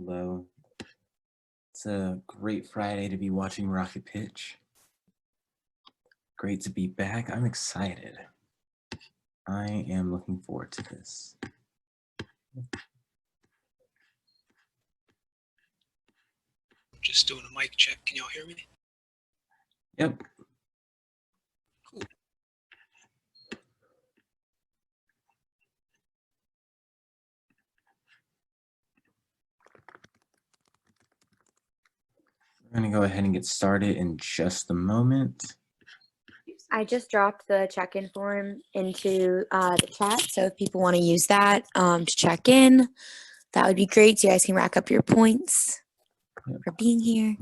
Hello. It's a great Friday to be watching Rocket Pitch. Great to be back. I'm excited. I am looking forward to this. Just doing a mic check. Can y'all hear me? Yep. Cool. We're going to go ahead and get started in just a moment. I just dropped the check-in form into the chat, so if people want to use that to check in, that would be great. So you guys can rack up your points for being here.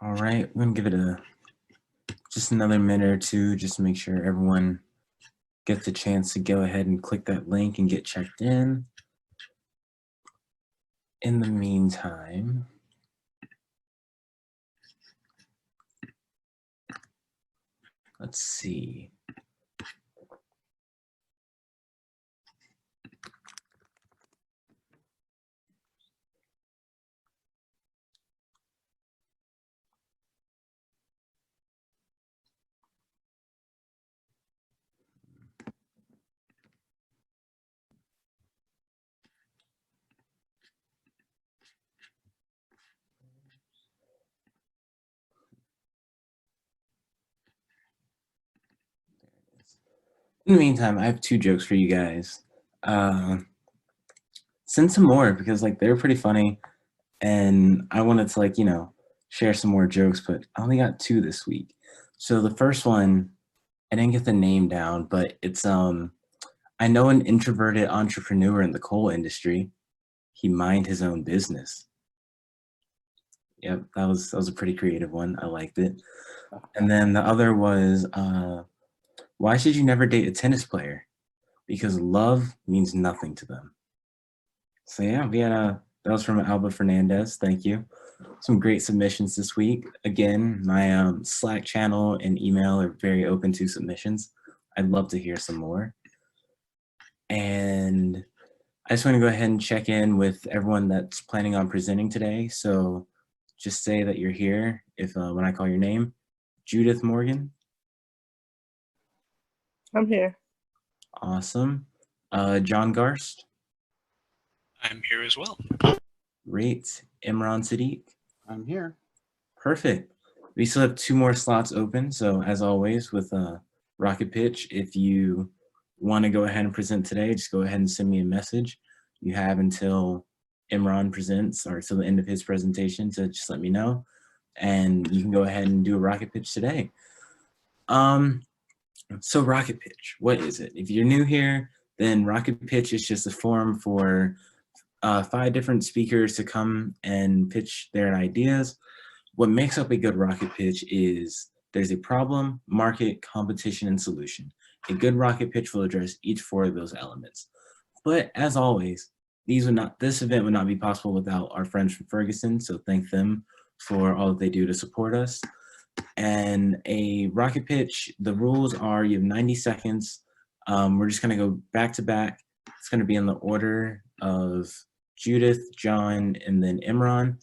All right, we're going to give it just another minute or two just to make sure everyone gets the chance to go ahead and click that link and get checked in. In the meantime, let's see. In the meantime, I have two jokes for you guys. Send some more because they're pretty funny, and I wanted to share some more jokes, but I only got two this week. So the first one, I didn't get the name down, but it's I know an introverted entrepreneur in the coal industry. He mind his own business. Yep, that was a pretty creative one. I liked it. And then the other was, why should you never date a tennis player? Because love means nothing to them. So yeah, we had that was from Alba Fernandez. Thank you. Some great submissions this week. Again, my Slack channel and email are very open to submissions. I'd love to hear some more. And I just want to go ahead and check in with everyone that's planning on presenting today. So just say that you're here if when I call your name. Judith Morgan. I'm here. Awesome. John Garst. I'm here as well. Great. Imran Sadiq. I'm here. Perfect. We still have two more slots open. So as always with Rocket Pitch, if you want to go ahead and present today, just go ahead and send me a message. You have until Imran presents or till the end of his presentation to just let me know. And you can go ahead and do a Rocket Pitch today. So Rocket Pitch, what is it? If you're new here, then Rocket Pitch is just a forum for 5 different speakers to come and pitch their ideas. What makes up a good Rocket Pitch is there's a problem, market, competition, and solution. A good Rocket Pitch will address each 4 of those elements. But as always, this event would not be possible without our friends from Ferguson, so thank them for all that they do to support us. And a Rocket Pitch, the rules are you have 90 seconds. We're just gonna go back to back. It's gonna be in the order of Judith, John, and then Imran.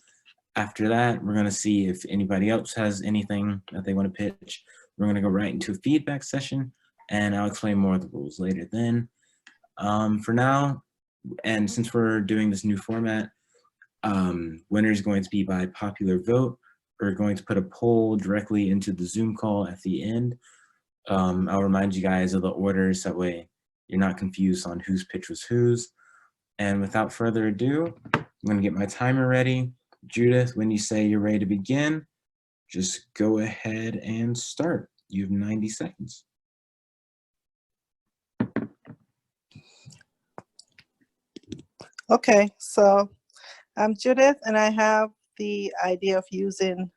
After that, we're gonna see if anybody else has anything that they wanna pitch. We're gonna go right into a feedback session, and I'll explain more of the rules later then. For now, and since we're doing this new format, winner is going to be by popular vote. We're going to put a poll directly into the Zoom call at the end. I'll remind you guys of the orders, that way you're not confused on whose pitch was whose. And without further ado, I'm gonna get my timer ready. Judith, when you say you're ready to begin, just go ahead and start. You have 90 seconds. Okay, so I'm Judith, and I have the idea of using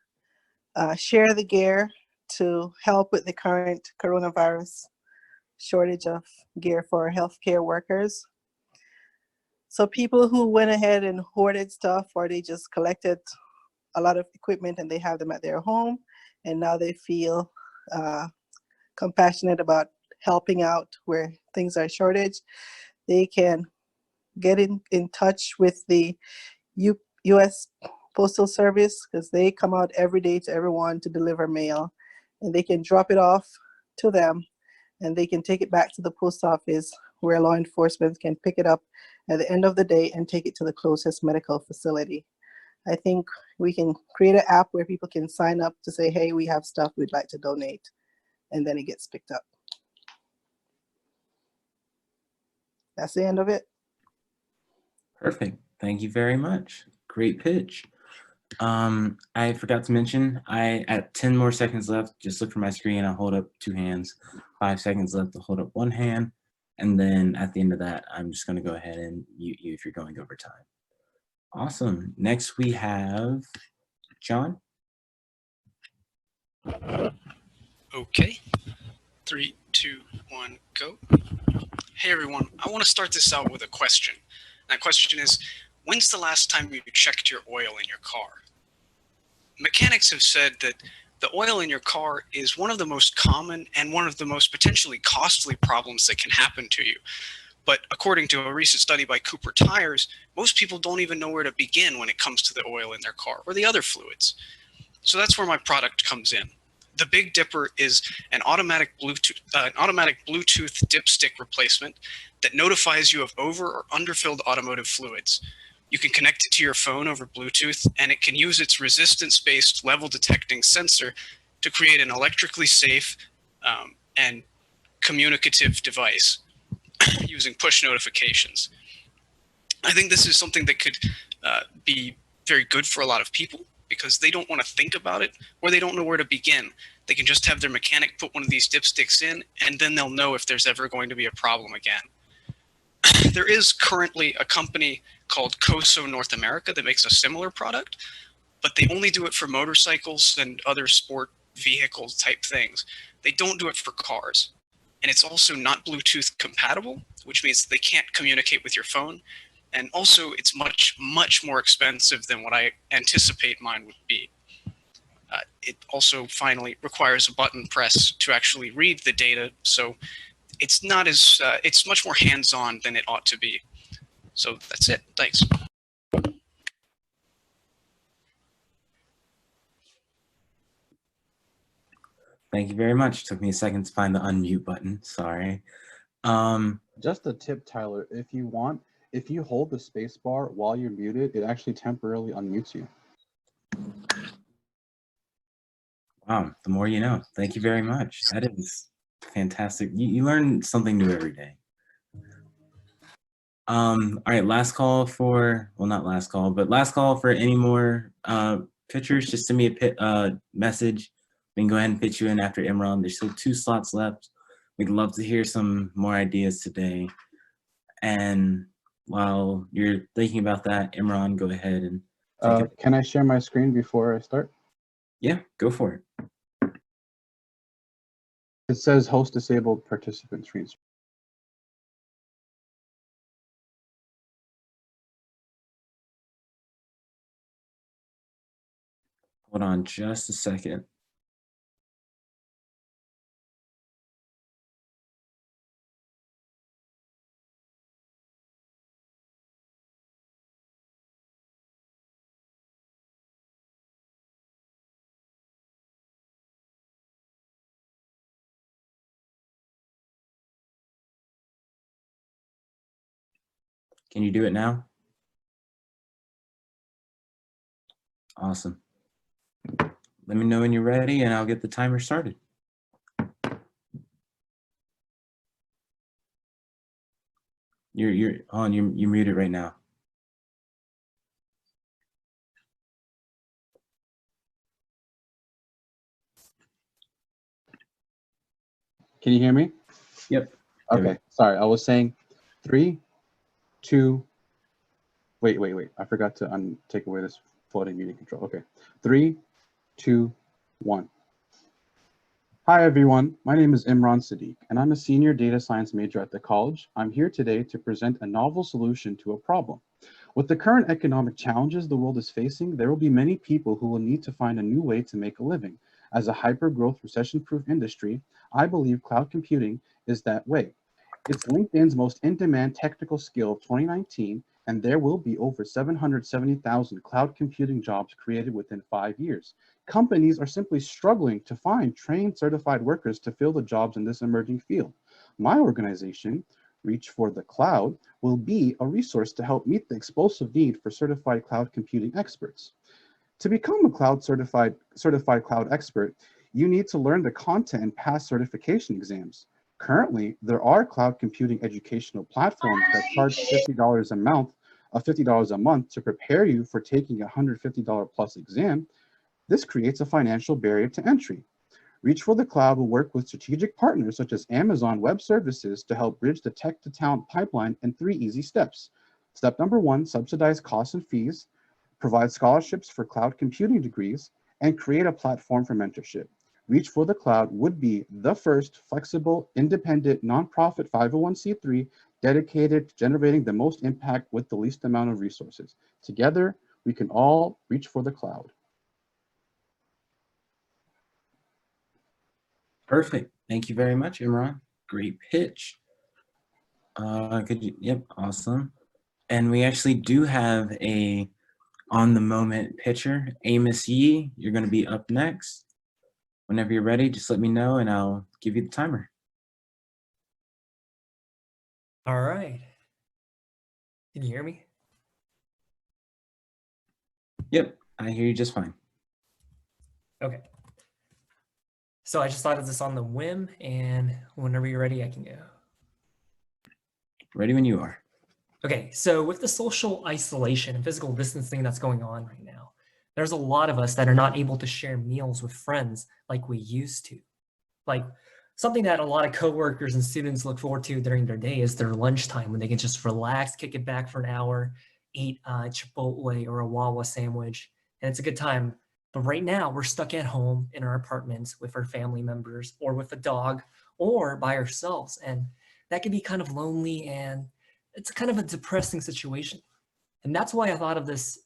Share the Gear to help with the current coronavirus shortage of gear for healthcare workers. So people who went ahead and hoarded stuff, or they just collected a lot of equipment and they have them at their home, and now they feel compassionate about helping out where things are shortage, they can get in touch with the U.S. Postal Service, because they come out every day to everyone to deliver mail, and they can drop it off to them, and they can take it back to the post office where law enforcement can pick it up at the end of the day and take it to the closest medical facility. I think we can create an app where people can sign up to say, hey, we have stuff we'd like to donate, and then it gets picked up. That's the end of it. Perfect. Thank you very much. Great pitch. I forgot to mention, at 10 more seconds left, just look for my screen. I'll hold up 2 hands. 5 seconds left to hold up 1 hand. And then at the end of that, I'm just going to go ahead and mute you if you're going over time. Awesome. Next, we have John. Okay. 3, 2, 1, go. Hey everyone, I want to start this out with a question. That question is, when's the last time you checked your oil in your car? Mechanics have said that the oil in your car is one of the most common and one of the most potentially costly problems that can happen to you. But according to a recent study by Cooper Tires, most people don't even know where to begin when it comes to the oil in their car or the other fluids. So that's where my product comes in. The Big Dipper is an automatic Bluetooth dipstick replacement that notifies you of over or underfilled automotive fluids. You can connect it to your phone over Bluetooth, and it can use its resistance-based level detecting sensor to create an electrically safe and communicative device using push notifications. I think this is something that could be very good for a lot of people because they don't want to think about it or they don't know where to begin. They can just have their mechanic put one of these dipsticks in, and then they'll know if there's ever going to be a problem again. There is currently a company called Coso North America that makes a similar product, but they only do it for motorcycles and other sport vehicle type things. They don't do it for cars. And it's also not Bluetooth compatible, which means they can't communicate with your phone. And also it's much, much more expensive than what I anticipate mine would be. It also finally requires a button press to actually read the data. So it's not as, it's much more hands-on than it ought to be. So that's it. Thanks. Thank you very much. Took me a second to find the unmute button. Sorry. Just a tip, Tyler, if you want, if you hold the space bar while you're muted, it actually temporarily unmutes you. Wow, the more you know. Thank you very much. That is fantastic. You learn something new every day. All right, last call for, well, not last call, but last call for any more pitchers. Just send me a message. We can go ahead and pitch you in after Imran. There's still 2 slots left. We'd love to hear some more ideas today. And while you're thinking about that, Imran, go ahead and take it. Can I share my screen before I start? Yeah, go for it. It says host disabled participant screen. Hold on just a second. Can you do it now? Awesome. Let me know when you're ready and I'll get the timer started. You're muted right now. Can you hear me? Yep. Okay, sorry, I was saying 3, 2, wait. I forgot to take away this floating meeting control. Okay, 3, 2, 1. Hi everyone, my name is Imran Sadiq, and I'm a senior data science major at the college. I'm here today to present a novel solution to a problem. With the current economic challenges the world is facing, there will be many people who will need to find a new way to make a living. As a hyper-growth, recession-proof industry, I believe cloud computing is that way. It's LinkedIn's most in-demand technical skill of 2019, and there will be over 770,000 cloud computing jobs created within 5 years. Companies are simply struggling to find trained, certified workers to fill the jobs in this emerging field. My organization, Reach for the Cloud, will be a resource to help meet the explosive need for certified cloud computing experts. To become a certified cloud expert, you need to learn the content and pass certification exams. Currently, there are cloud computing educational platforms that charge $50 a month to prepare you for taking a $150 plus exam. This creates a financial barrier to entry. Reach for the Cloud will work with strategic partners such as Amazon Web Services to help bridge the tech to talent pipeline in 3 easy steps. Step number 1, subsidize costs and fees, provide scholarships for cloud computing degrees, and create a platform for mentorship. Reach for the Cloud would be the first flexible, independent, nonprofit 501c3 dedicated to generating the most impact with the least amount of resources. Together, we can all reach for the cloud. Perfect. Thank you very much, Imran. Great pitch. Yep, awesome. And we actually do have a on the moment pitcher, Amos Yee. You're going to be up next. Whenever you're ready, just let me know and I'll give you the timer. All right. Can you hear me? Yep, I hear you just fine. Okay. So I just thought of this on the whim, and whenever you're ready, I can go. Ready when you are. Okay, so with the social isolation and physical distancing that's going on right now, there's a lot of us that are not able to share meals with friends like we used to. Like something that a lot of coworkers and students look forward to during their day is their lunchtime when they can just relax, kick it back for an hour, eat a Chipotle or a Wawa sandwich, and it's a good time. But right now we're stuck at home in our apartments with our family members or with a dog or by ourselves. And that can be kind of lonely and it's kind of a depressing situation. And that's why I thought of this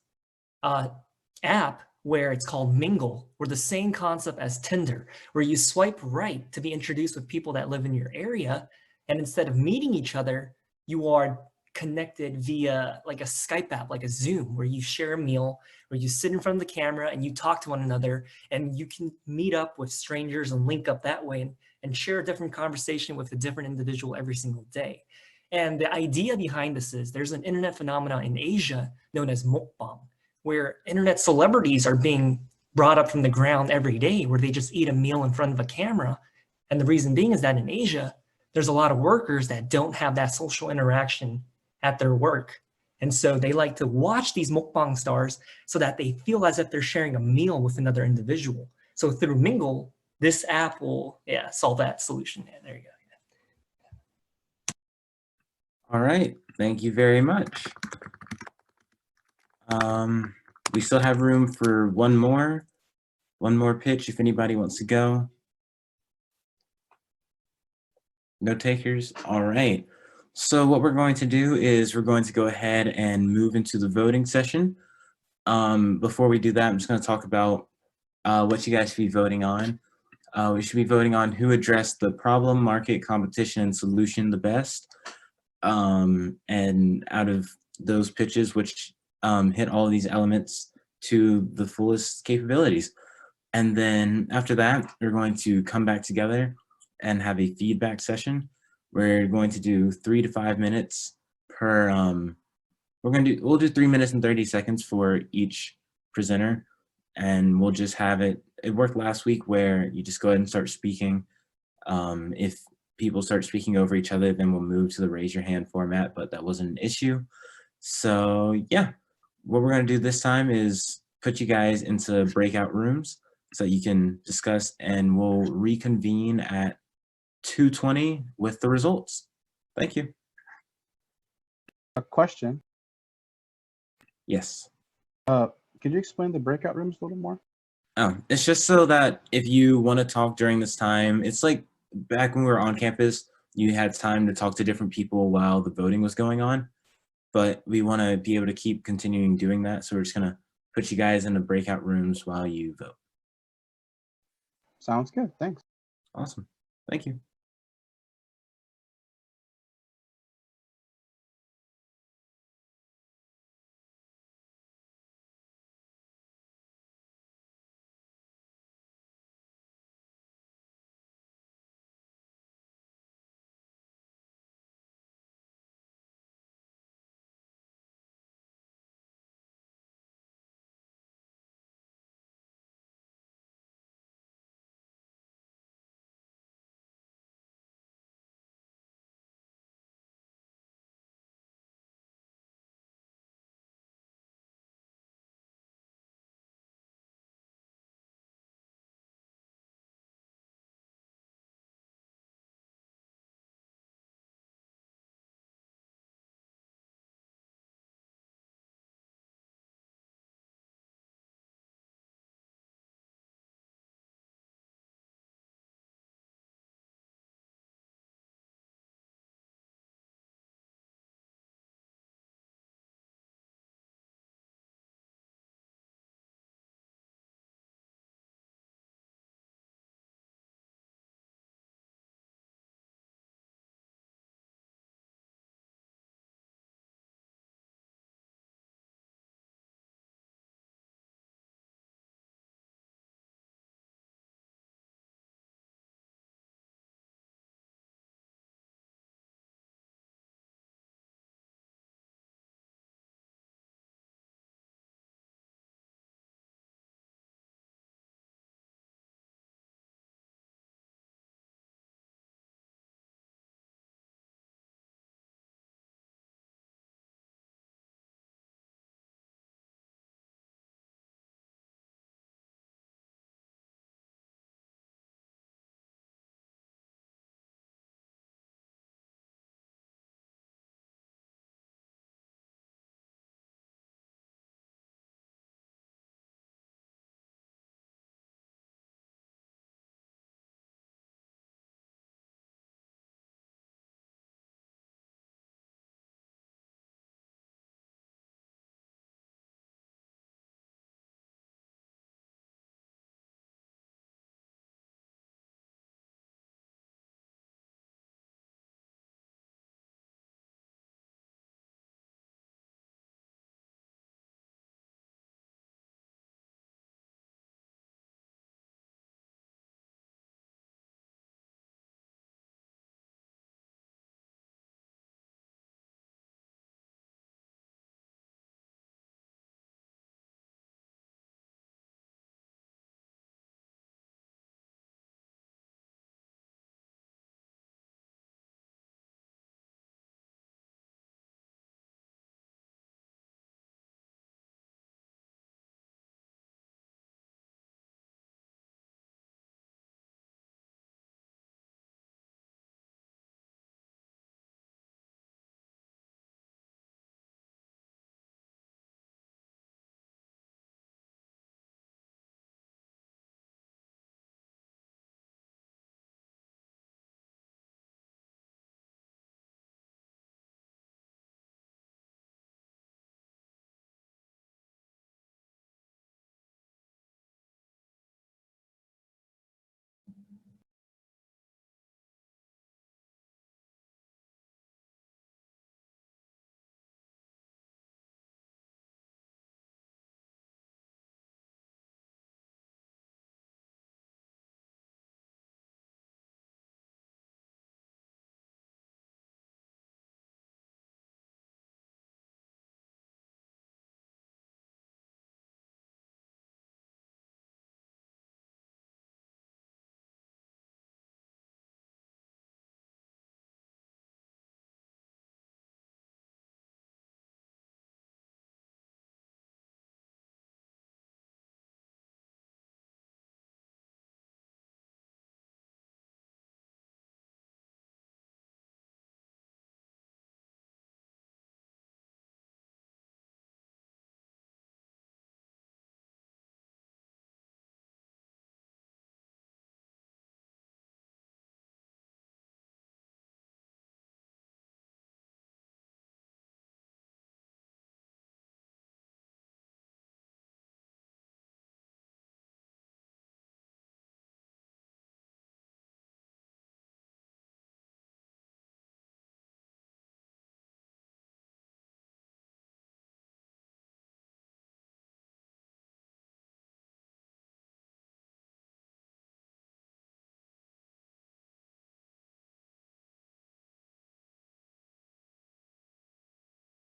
app where it's called Mingle, or the same concept as Tinder, where you swipe right to be introduced with people that live in your area. And instead of meeting each other, you are connected via like a Skype app, like a Zoom, where you share a meal, where you sit in front of the camera and you talk to one another, and you can meet up with strangers and link up that way and share a different conversation with a different individual every single day. And the idea behind this is there's an internet phenomenon in Asia known as mukbang, where internet celebrities are being brought up from the ground every day, where they just eat a meal in front of a camera. And the reason being is that in Asia, there's a lot of workers that don't have that social interaction at their work. And so they like to watch these mukbang stars so that they feel as if they're sharing a meal with another individual. So through Mingle, this app will solve that solution. Yeah, there you go. All right, thank you very much. We still have room for one more pitch if anybody wants to go. No takers? All right. So what we're going to do is we're going to go ahead and move into the voting session. Before we do that, I'm just going to talk about what you guys should be voting on. We should be voting on who addressed the problem, market, competition, and solution the best. And out of those pitches, which hit all of these elements to the fullest capabilities. And then after that, we're going to come back together and have a feedback session. We're going to do 3 to 5 minutes per, we'll do 3 minutes and 30 seconds for each presenter. And we'll just have it worked last week where you just go ahead and start speaking. If people start speaking over each other, then we'll move to the raise your hand format, but that wasn't an issue. So yeah, what we're gonna do this time is put you guys into breakout rooms so you can discuss, and we'll reconvene at 2:20 with the results. Thank you. A question. Yes. Could you explain the breakout rooms a little more? Oh, it's just so that if you want to talk during this time, it's like back when we were on campus, you had time to talk to different people while the voting was going on. But we want to be able to keep continuing doing that. So we're just going to put you guys in the breakout rooms while you vote. Sounds good. Thanks. Awesome. Thank you.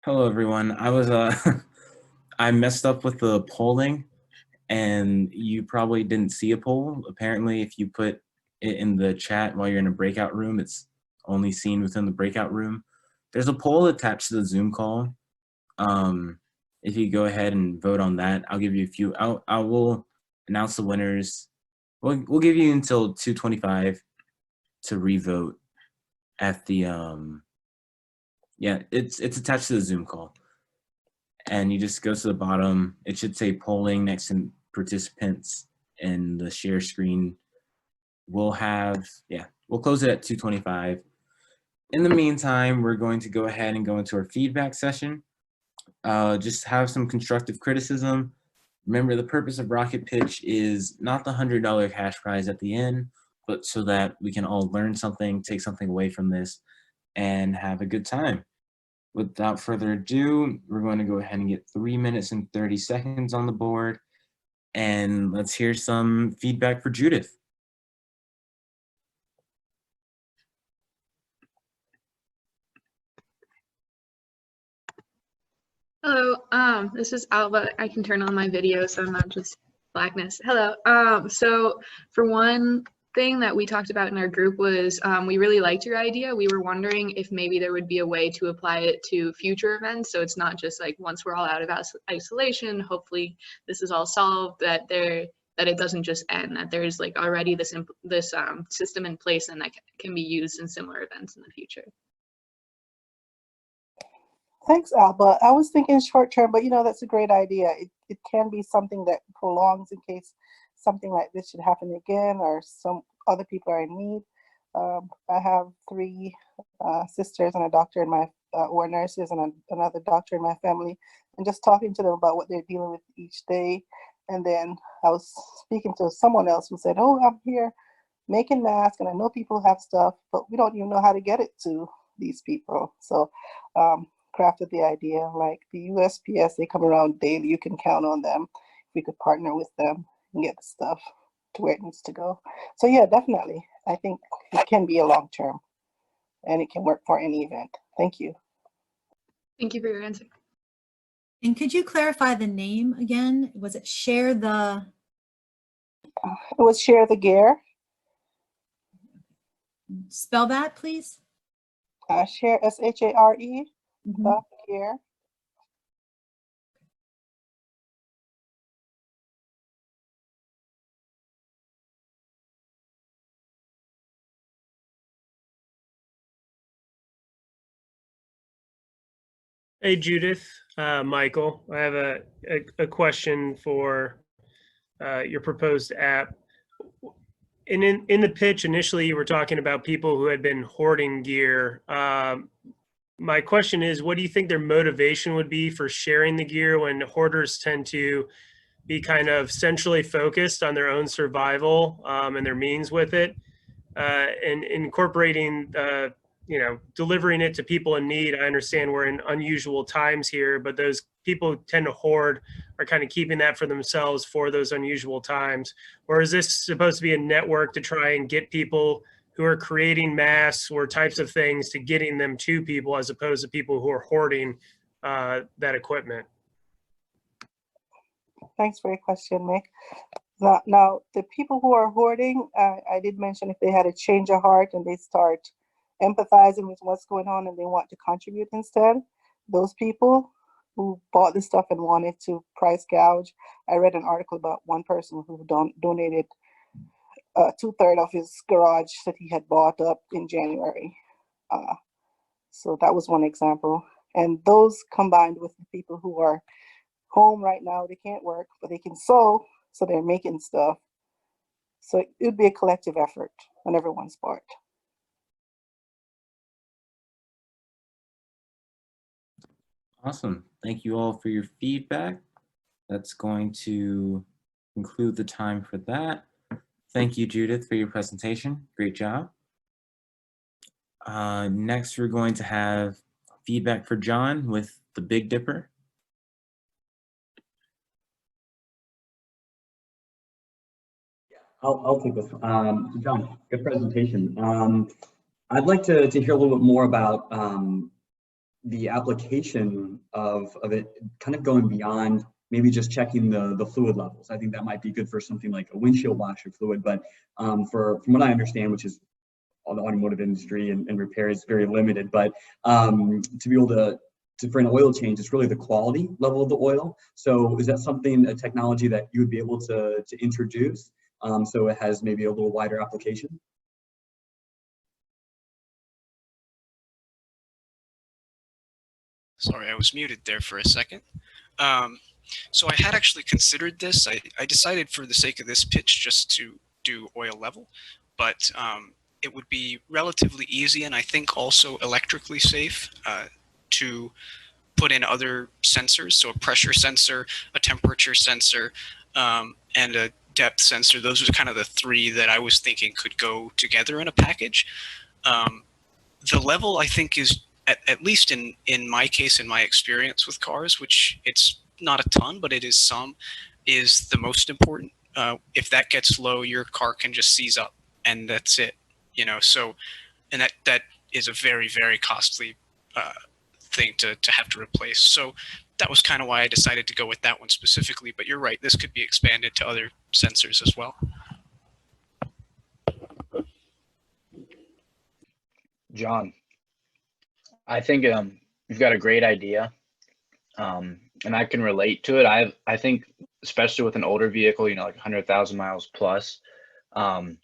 Hello, everyone. I messed up with the polling, and you probably didn't see a poll. Apparently, if you put it in the chat while you're in a breakout room, it's only seen within the breakout room. There's a poll attached to the Zoom call. If you go ahead and vote on that, I'll give you a few. I will announce the winners. We'll give you until 2:25 to revote at the yeah, it's attached to the Zoom call. And you just go to the bottom. It should say polling next to participants in the share screen. We'll close it at 2:25. In the meantime, we're going to go ahead and go into our feedback session. Just have some constructive criticism. Remember, the purpose of Rocket Pitch is not the $100 cash prize at the end, but so that we can all learn something, take something away from this, and have a good time. Without further ado, we're going to go ahead and get 3 minutes and 30 seconds on the board. And let's hear some feedback for Judith. Hello, this is Alba. I can turn on my video so I'm not just blackness. Hello. So for one thing that we talked about in our group was we really liked your idea. We were wondering if maybe there would be a way to apply it to future events. So it's not just like once we're all out of isolation, hopefully this is all solved, that it doesn't just end, that there's like already this system in place and that can be used in similar events in the future. Thanks, Alba. I was thinking short term, but that's a great idea. It can be something that prolongs in case something like this should happen again or some other people are in need. I have 3 sisters and a doctor in my, or nurses and another doctor in my family, and just talking to them about what they're dealing with each day. And then I was speaking to someone else who said, oh, I'm here making masks and I know people have stuff, but we don't even know how to get it to these people. So crafted the idea, like the USPS, they come around daily, you can count on them. We could partner with them and get the stuff to where it needs to go. So yeah, definitely. I think it can be a long term and it can work for any event. Thank you. Thank you for your answer. And could you clarify the name again? Was it Share the? It was Share the Gear. Spell that, please. Share, S-H-A-R-E. Mm-hmm. Gear. Hey, Judith, Michael, I have a question for your proposed app. In the pitch, initially, you were talking about people who had been hoarding gear. My question is, what do you think their motivation would be for sharing the gear when hoarders tend to be kind of centrally focused on their own survival and their means with it, and incorporating delivering it to people in need? I understand we're in unusual times here, but those people who tend to hoard are kind of keeping that for themselves for those unusual times. Or is this supposed to be a network to try and get people who are creating masks or types of things to getting them to people as opposed to people who are hoarding that equipment? Thanks for your question, Mick. Now, the people who are hoarding, I did mention if they had a change of heart and they start empathizing with what's going on and they want to contribute instead, those people who bought the stuff and wanted to price gouge. I read an article about one person who donated 2/3 of his garage that he had bought up in January. So that was one example. And those combined with the people who are home right now, they can't work, but they can sew, so they're making stuff. So it would be a collective effort on everyone's part. Awesome. Thank you all for your feedback. That's going to conclude the time for that. Thank you, Judith, for your presentation. Great job. Next, we're going to have feedback for John with the Big Dipper. I'll take this. John, good presentation. I'd like to hear a little bit more about the application of it kind of going beyond maybe just checking the fluid levels. I think that might be good for something like a windshield washer fluid, but from what I understand, which is all the automotive industry and repair is very limited, but to be able to for an oil change, it's really the quality level of the oil. So is that something, a technology that you would be able to introduce so it has maybe a little wider application? Sorry, I was muted there for a second. So I had actually considered this. I decided for the sake of this pitch just to do oil level, but it would be relatively easy and I think also electrically safe to put in other sensors. So a pressure sensor, a temperature sensor, and a depth sensor. Those are kind of the three that I was thinking could go together in a package. The level I think is, at least in my case, in my experience with cars, which it's not a ton, but it is some, is the most important. If that gets low, your car can just seize up and that's it, you know? So, and that is a very, very costly thing to have to replace. So that was kind of why I decided to go with that one specifically, but you're right, this could be expanded to other sensors as well. John, I think you've got a great idea, and I can relate to it. I think, especially with an older vehicle, you know, like 100,000 miles plus, the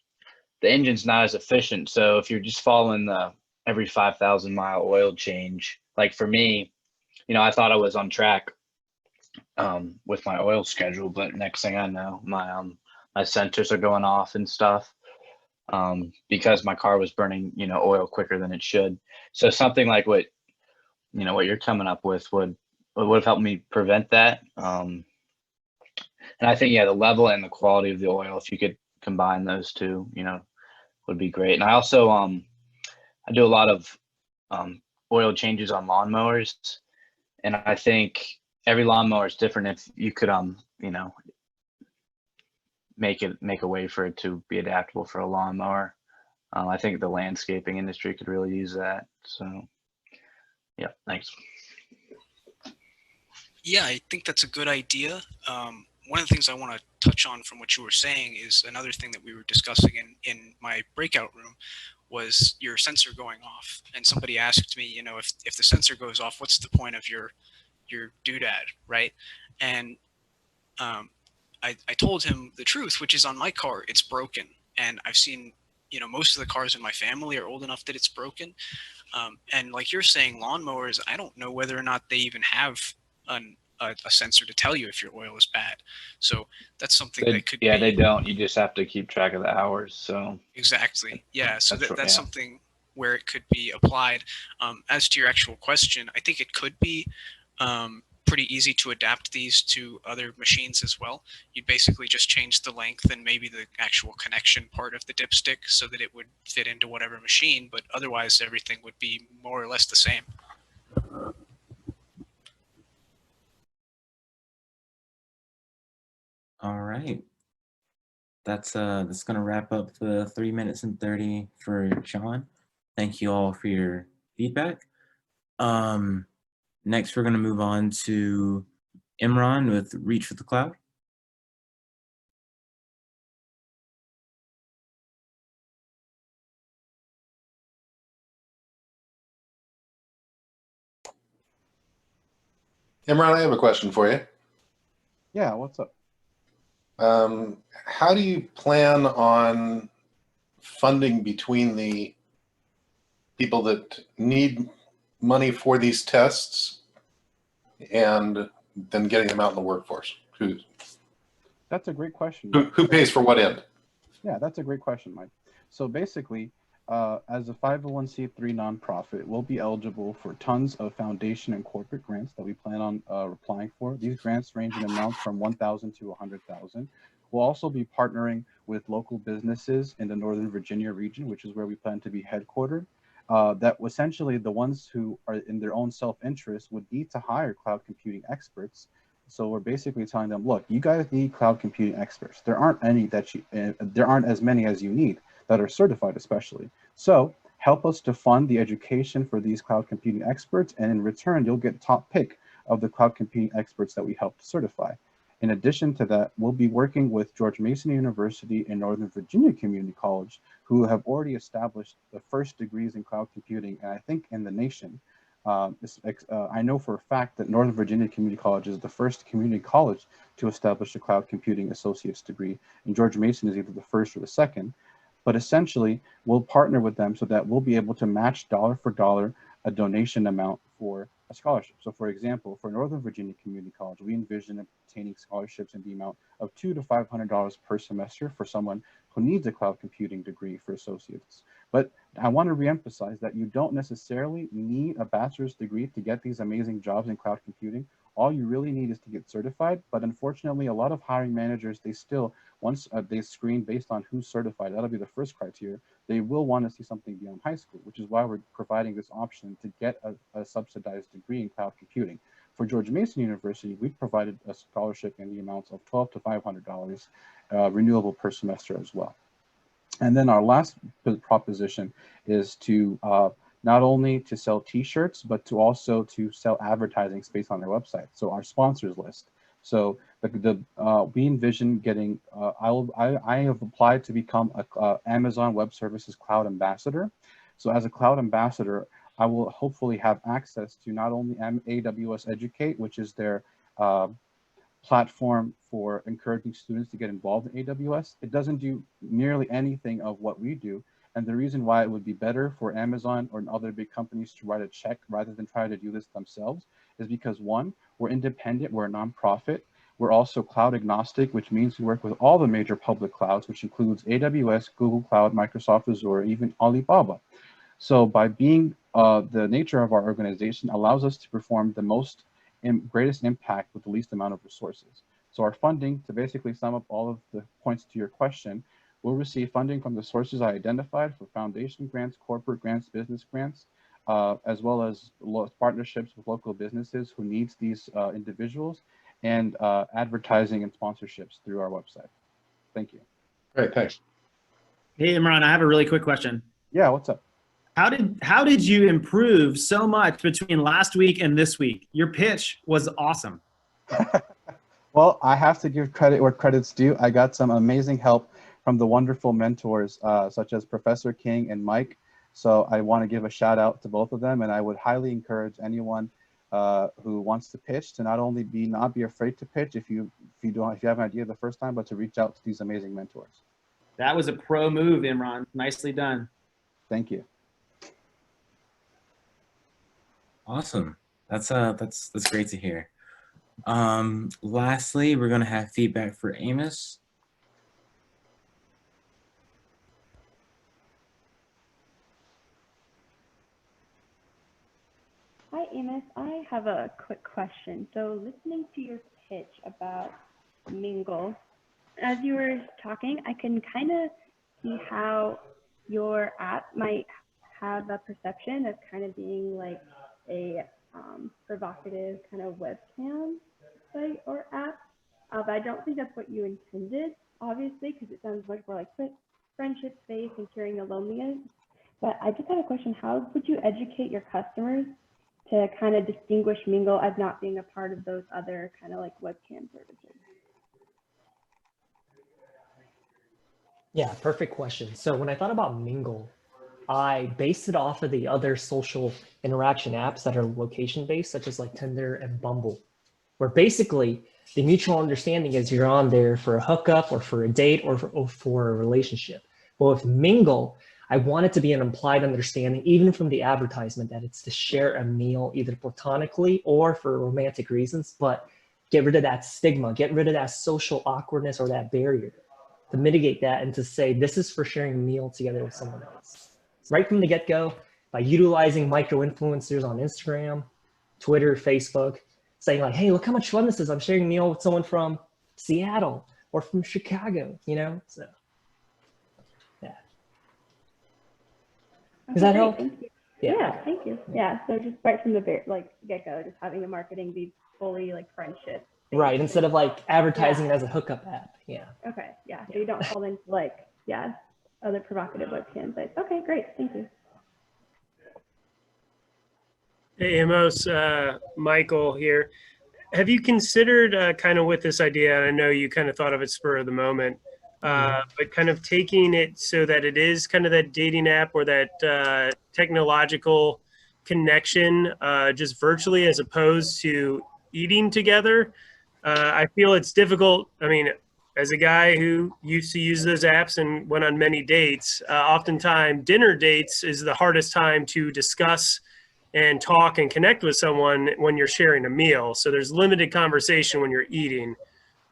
engine's not as efficient. So if you're just following the every 5,000 mile oil change, like for me, you know, I thought I was on track with my oil schedule, but next thing I know, my sensors are going off and stuff because my car was burning, you know, oil quicker than it should. So something like what you're coming up with would have helped me prevent that. And I think, yeah, the level and the quality of the oil, if you could combine those two, you know, would be great. And I also I do a lot of oil changes on lawnmowers, and I think every lawnmower is different. If you could you know, make a way for it to be adaptable for a lawnmower, I think the landscaping industry could really use that. So yeah, thanks. Yeah, I think that's a good idea. One of the things I want to touch on from what you were saying is another thing that we were discussing in my breakout room was your sensor going off. And somebody asked me, you know, if the sensor goes off, what's the point of your doodad, right? And I told him the truth, which is on my car, it's broken. And I've seen, you know, most of the cars in my family are old enough that it's broken. And like you're saying, lawnmowers, I don't know whether or not they even have a sensor to tell you if your oil is bad. So that's something that could yeah, be, they don't. You just have to keep track of the hours. So exactly. Yeah. So that's yeah. something where it could be applied. As to your actual question, I think it could be pretty easy to adapt these to other machines as well. You'd basically just change the length and maybe the actual connection part of the dipstick so that it would fit into whatever machine, but otherwise everything would be more or less the same. All right. That's gonna wrap up the 3 minutes and 30 for Sean. Thank you all for your feedback. Next we're gonna move on to Imran with Reach for the Cloud. Imran, I have a question for you. Yeah, what's up? How do you plan on funding between the people that need money for these tests and then getting them out in the workforce? That's a great question. Who pays for what end? Yeah, that's a great question, Mike. So basically, as a 501c3 nonprofit, we'll be eligible for tons of foundation and corporate grants that we plan on applying for. These grants range in amounts from $1,000 to $100,000. We'll also be partnering with local businesses in the Northern Virginia region, which is where we plan to be headquartered. That essentially the ones who are in their own self-interest would need to hire cloud computing experts. So we're basically telling them, look, you guys need cloud computing experts. There aren't as many as you need that are certified, especially. So Help us to fund the education for these cloud computing experts, and in return, you'll get top pick of the cloud computing experts that we help to certify. In addition to that, we'll be working with George Mason University and Northern Virginia Community College, who have already established the first degrees in cloud computing, and I think in the nation. I know for a fact that Northern Virginia Community College is the first community college to establish a cloud computing associate's degree, and George Mason is either the first or the second. But essentially, we'll partner with them so that we'll be able to match dollar for dollar a donation amount for a scholarship. So for example, for Northern Virginia Community College, we envision obtaining scholarships in the amount of $200 to $500 per semester for someone who needs a cloud computing degree for associates. But I want to reemphasize that you don't necessarily need a bachelor's degree to get these amazing jobs in cloud computing. All you really need is to get certified. But unfortunately, a lot of hiring managers, they still, once they screen based on who's certified, that'll be the first criteria, they will want to see something beyond high school, which is why we're providing this option to get a subsidized degree in cloud computing. For George Mason University, we've provided a scholarship in the amounts of $1,200 to $500 renewable per semester as well. And then our last proposition is to not only to sell t-shirts, but to also to sell advertising space on their website. So our sponsors list. So we envision getting, I have applied to become a Amazon Web Services Cloud Ambassador. So as a Cloud Ambassador, I will hopefully have access to not only AWS Educate, which is their platform for encouraging students to get involved in AWS. It doesn't do nearly anything of what we do. And the reason why it would be better for Amazon or other big companies to write a check rather than try to do this themselves is because, one, we're independent, we're a nonprofit. We're also cloud agnostic, which means we work with all the major public clouds, which includes AWS, Google Cloud, Microsoft Azure, even Alibaba. So by being the nature of our organization allows us to perform the most greatest impact with the least amount of resources. So our funding, to basically sum up all of the points to your question, we'll receive funding from the sources I identified for foundation grants, corporate grants, business grants, as well as partnerships with local businesses who needs these individuals, and advertising and sponsorships through our website. Thank you. Great, thanks. Hey, Imran, I have a really quick question. Yeah, what's up? How did you improve so much between last week and this week? Your pitch was awesome. Well, I have to give credit where credit's due. I got some amazing help from the wonderful mentors, such as Professor King and Mike. So I want to give a shout out to both of them, and I would highly encourage anyone who wants to pitch to not be afraid to pitch if you have an idea the first time, but to reach out to these amazing mentors. That was a pro move, Imran. Nicely done. Thank you. Awesome. That's great to hear. Lastly, we're going to have feedback for Amos. Hi, Amos. I have a quick question. So listening to your pitch about Mingle, as you were talking, I can kind of see how your app might have a perception of kind of being like a provocative kind of webcam site or app. But I don't think that's what you intended, obviously, because it sounds much more like friendship space and curing the loneliness. But I just had a question. How would you educate your customers to kind of distinguish Mingle as not being a part of those other kind of like webcam services? Yeah, perfect question. So when I thought about Mingle, I based it off of the other social interaction apps that are location-based, such as like Tinder and Bumble, where basically the mutual understanding is you're on there for a hookup or for a date or for a relationship. Well, with Mingle, I want it to be an implied understanding, even from the advertisement, that it's to share a meal either platonically or for romantic reasons, but get rid of that stigma, get rid of that social awkwardness or that barrier, to mitigate that and to say this is for sharing a meal together with someone else. Right from the get-go, by utilizing micro-influencers on Instagram, Twitter, Facebook, saying like, hey, look how much fun this is. I'm sharing a meal with someone from Seattle or from Chicago, you know? So, yeah. Does that help? Thank you. Yeah, thank you. Yeah, so just right from the get-go, just having the marketing be fully like friendship. Right, instead of like advertising it as a hookup app. Yeah. Okay, yeah, so you don't fall into like, other provocative webcam sites. Okay, great, thank you. Hey, Amos, Michael here. Have you considered kind of with this idea, and I know you kind of thought of it spur of the moment, but kind of taking it so that it is kind of that dating app or that technological connection just virtually as opposed to eating together? I feel it's difficult. I mean, as a guy who used to use those apps and went on many dates, oftentimes dinner dates is the hardest time to discuss and talk and connect with someone when you're sharing a meal. So there's limited conversation when you're eating.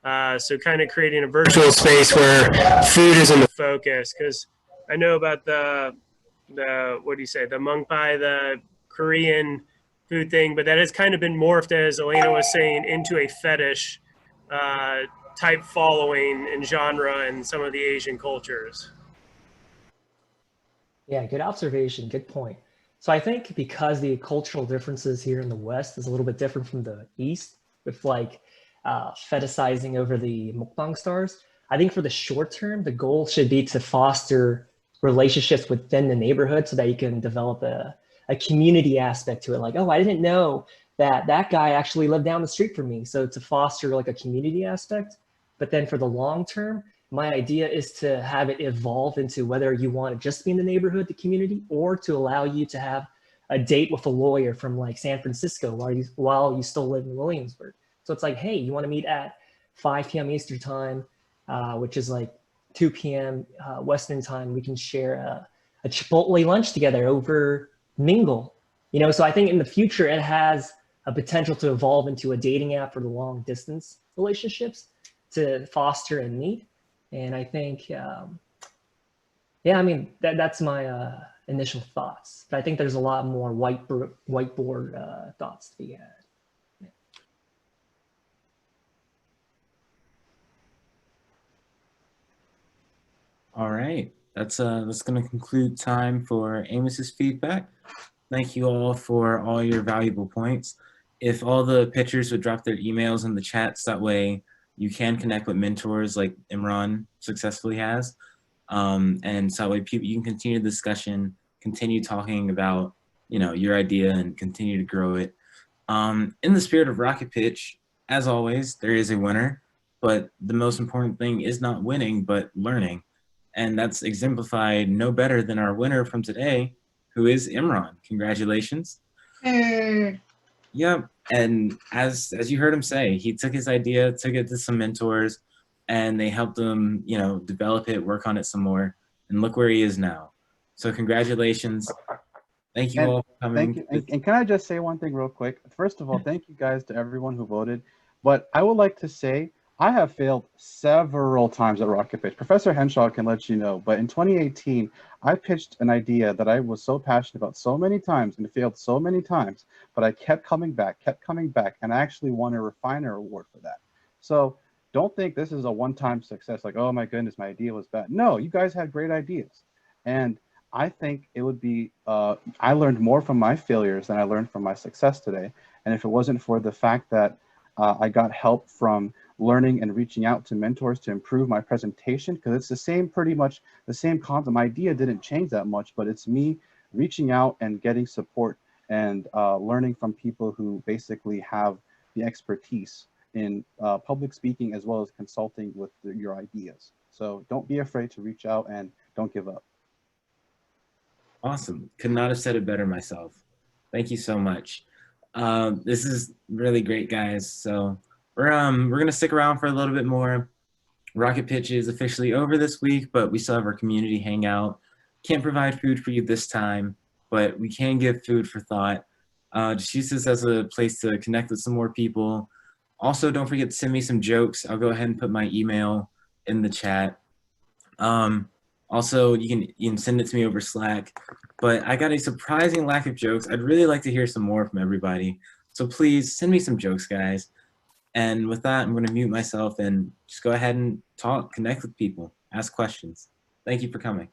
So kind of creating a virtual space where food is in the focus. Because I know about the what do you say, the mung pie, the Korean food thing, but that has kind of been morphed, as Elena was saying, into a fetish type following and genre in some of the Asian cultures. Yeah, good observation. Good point. So I think because the cultural differences here in the West is a little bit different from the East, with like fetishizing over the mukbang stars, I think for the short term, the goal should be to foster relationships within the neighborhood so that you can develop a community aspect to it. Like, oh, I didn't know that that guy actually lived down the street from me. So to foster like a community aspect. But then for the long term, my idea is to have it evolve into whether you want to just be in the neighborhood, the community, or to allow you to have a date with a lawyer from like San Francisco while you still live in Williamsburg. So it's like, hey, you want to meet at 5 p.m. Eastern time, which is like 2 p.m. Western time. We can share a Chipotle lunch together over Mingle. You know, so I think in the future it has a potential to evolve into a dating app for the long distance relationships to foster and meet. And I think, yeah, I mean, that's my initial thoughts. But I think there's a lot more whiteboard thoughts to be had. Yeah. All right, that's going to conclude time for Amos's feedback. Thank you all for all your valuable points. If all the pitchers would drop their emails in the chats, that way you can connect with mentors like Imran successfully has. And so that way people, you can continue the discussion, continue talking about, you know, your idea and continue to grow it. In the spirit of Rocket Pitch, as always, there is a winner, but the most important thing is not winning, but learning. And that's exemplified no better than our winner from today, who is Imran. Congratulations. Yep. And as you heard him say, he took his idea, took it to some mentors, and they helped him, you know, develop it, work on it some more, and look where he is now. So congratulations. Thank you all for coming. Thank you. And can I just say one thing real quick? First of all, thank you guys to everyone who voted. But I would like to say I have failed several times at Rocket Pitch. Professor Henshaw can let you know, but in 2018, I pitched an idea that I was so passionate about so many times and failed so many times, but I kept coming back, and I actually won a Refiner Award for that. So don't think this is a one-time success, like, oh my goodness, my idea was bad. No, you guys had great ideas. And I think it would be, I learned more from my failures than I learned from my success today. And if it wasn't for the fact that I got help from learning and reaching out to mentors to improve my presentation, because it's the same, pretty much the same concept. My idea didn't change that much, but it's me reaching out and getting support and learning from people who basically have the expertise in public speaking as well as consulting with your ideas. So don't be afraid to reach out and don't give up. Awesome. Could not have said it better myself. Thank you so much. This is really great, guys. So we're gonna stick around for a little bit more. Rocket Pitch is officially over this week, but we still have our community hangout. Can't provide food for you this time, but we can give food for thought. Just use this as a place to connect with some more people. Also, don't forget to send me some jokes. I'll go ahead and put my email in the chat. Also, you can send it to me over Slack. But I got a surprising lack of jokes. I'd really like to hear some more from everybody. So please send me some jokes, guys. And with that, I'm going to mute myself and just go ahead and talk, connect with people, ask questions. Thank you for coming.